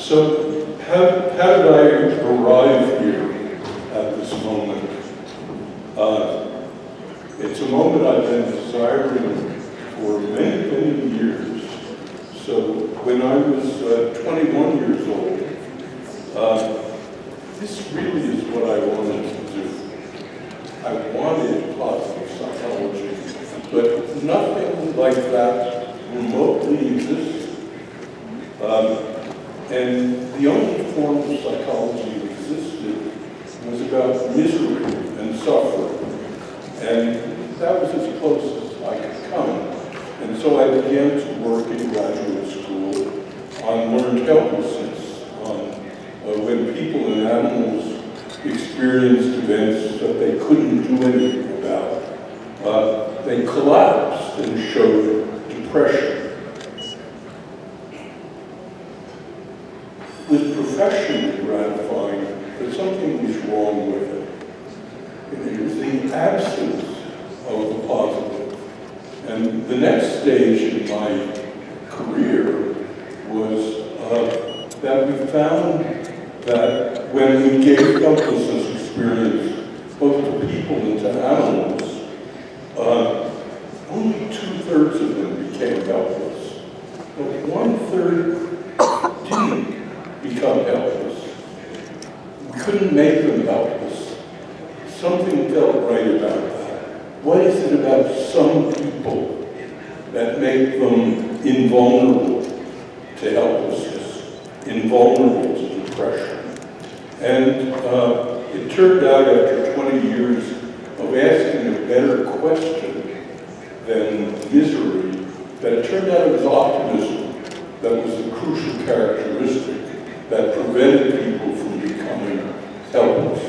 So how did I arrive here at this moment? It's a moment I've been desiring for many, many years. So when I was 21 years old, this really is what I wanted to do. I wanted positive psychology, but nothing like that remotely existed. And the only form of psychology that existed was about misery and suffering. And that was as close as I could come. And so I began to work in graduate school on learned helplessness, on when people and animals experienced events that they couldn't do anything about. They collapsed and showed depression. It was professionally gratifying, but something was wrong with it. It was the absence of the positive. And the next stage in my career was that we found that when we gave helplessness experience both to people and to animals, only 2/3 of them became helpless. But 1/3 didn't become helpless. We couldn't make them helpless. Something felt right about that. What is it about some people that make them invulnerable to helplessness, invulnerable to depression? And it turned out after 20 years of asking a better question than misery, that it turned out it was optimism that was the crucial characteristic that prevented people from becoming helpless.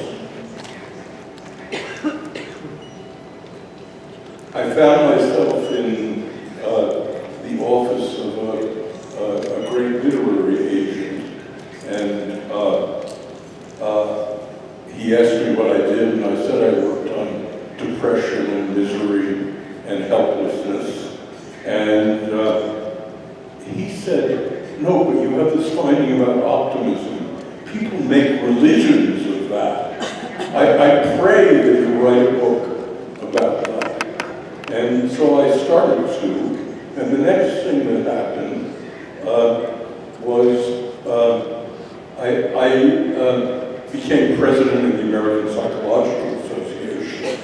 I found myself in the office of a great literary agent, and he asked me what I did, and I said I worked on depression and misery and helplessness. And he said, no, but you have this finding about optimism. People make religions of that. I pray that you write a book about that. And so I started to, and the next thing that happened was I became president of the American Psychological Association.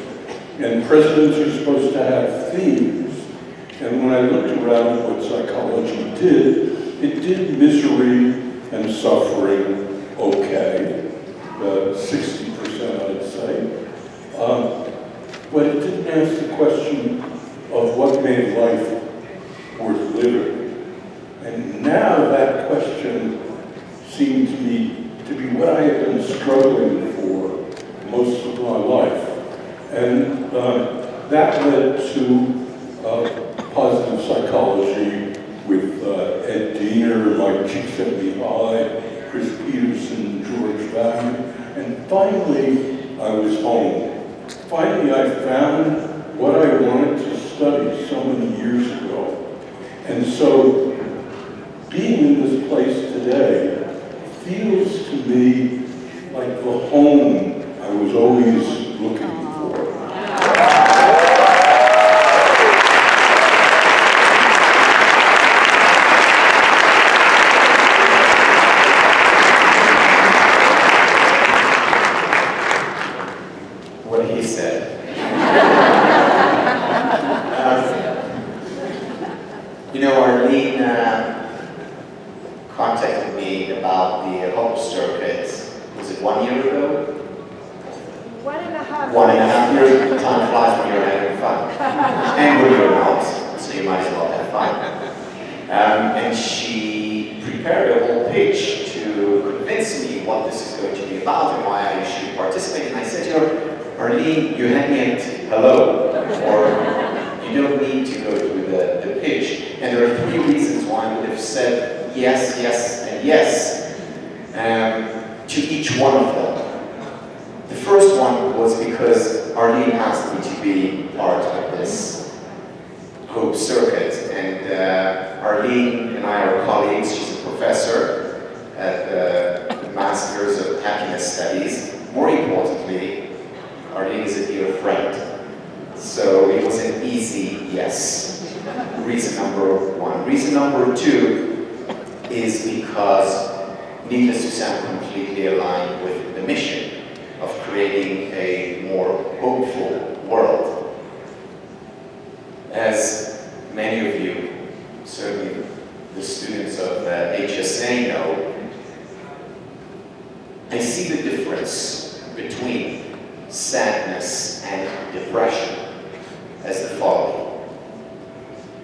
And presidents are supposed to have themes. And when I looked around at what psychology did, it did misery and suffering okay, 60% I'd say. But it didn't ask the question of what made life worth living. And now that question seemed to me to be what I had been struggling for most of my life. And that led to positive psychology with Ed Diener, Mike Csikszentmihalyi, Chris Peterson, George Valle, and finally I was home. Finally I found what I wanted to study so many years ago. And so being in this place today feels to me like the home I was always looking for. What he said. You know, Arlene contacted me about the Hope Circuit. Was it 1 year ago? 1.5. 1.5 years. Time flies when you're having fun. And when you're not, so you might as well have fun. And she prepared a whole pitch to convince me what this is going to be about and why I should participate. And I said to her, Arlene, you had me at hello, or you don't need to go through the pitch. And there are 3 reasons why I would have said yes, yes, and yes to each one of them. The first one was because Arlene asked me to be part of this Hope Circuit. And Arlene and I are colleagues. She's a professor at the Masters of Happiness Studies. More importantly, Arlene is a dear friend. So it was an easy yes. Reason number one. Reason number two is because, needless to sound, completely aligned with the mission of creating a more hopeful world. As many of you, certainly the students of HSA know, I see the difference between sadness and depression as the following.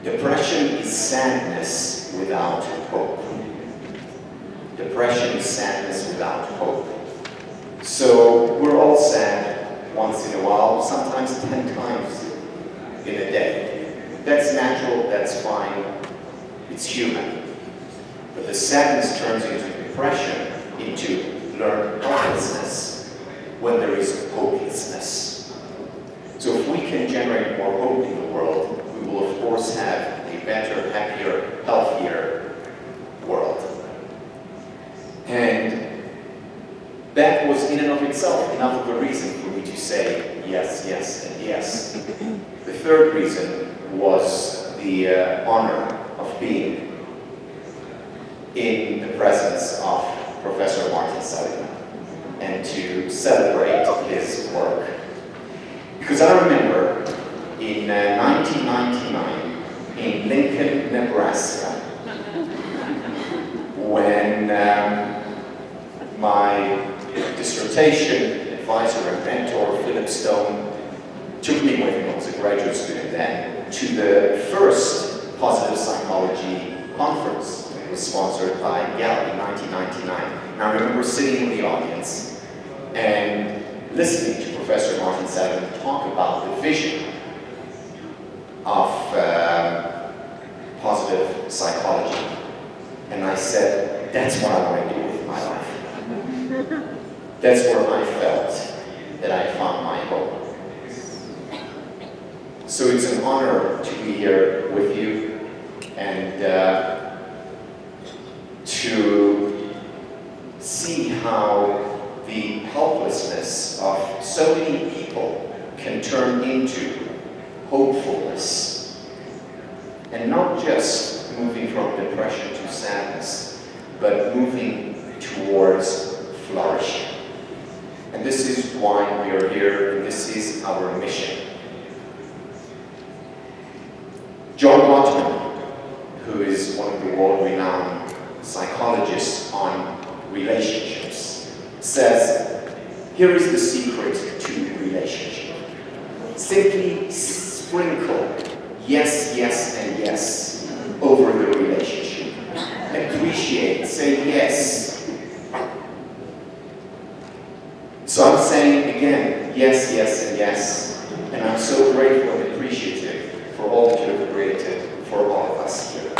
Depression is sadness without hope. Depression is sadness without hope. So we're all sad once in a while, sometimes 10 times in a day. That's natural, that's fine, it's human. But the sadness turns into depression, into learned helplessness, when there is hopelessness. So if we can generate more hope in the world, we will of course have a better, happier, healthier world. And that was in and of itself enough of a reason for me to say yes, yes, and yes. The third reason was the honor of being in the presence of Professor Marty Seligman and to celebrate his work. Because I remember in 1999 in Lincoln, Nebraska, when my dissertation advisor and mentor, Philip Stone, took me with him, I was a graduate student then, to the first positive psychology conference. It was sponsored by Gallup in 1999. And I remember sitting in the audience and listening to Professor Marty Seligman talk about the vision of positive psychology. And I said, that's what I want to do with my life. That's where I felt that I found my hope. So it's an honor to be here with you and to see how the helplessness of so many people can turn into hopefulness. And not just moving from depression to sadness, but moving towards flourishing. And this is why we are here, and this is our mission. John Gottman, who is one of the world-renowned psychologists on relationships, says, here is the secret to relationship. Simply sprinkle yes, yes, and yes over the relationship. Appreciate, say yes. So I'm saying again, yes, yes, and yes. And I'm so grateful and appreciative for all that you have created for all of us here.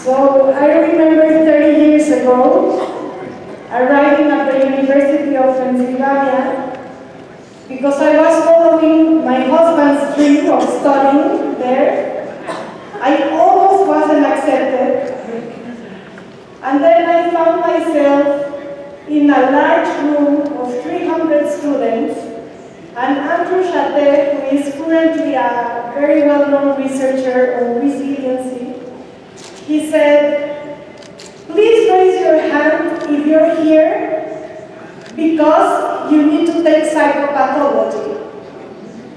So I remember 30 years ago, arriving at the University of Pennsylvania, because I was following my husband's dream of studying there. I almost wasn't accepted. And then I found myself in a large room of 300 students, and Andrew Chatet, who is currently a very well-known researcher on resiliency, he said, please raise your hand if you're here because you need to take psychopathology.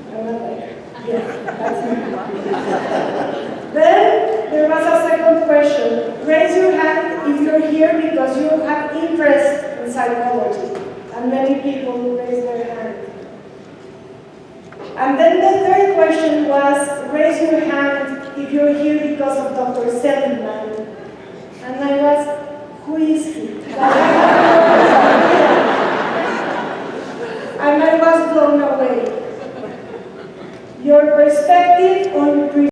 And I'm like, yeah, that's me. Then there was a second question. Raise your hand if you're here because you have interest in psychology. And many people raised their hand. And then the third question was, raise your hand if you're here because of Dr. Seligman. And I was, who is he? And I was blown away. Your perspective on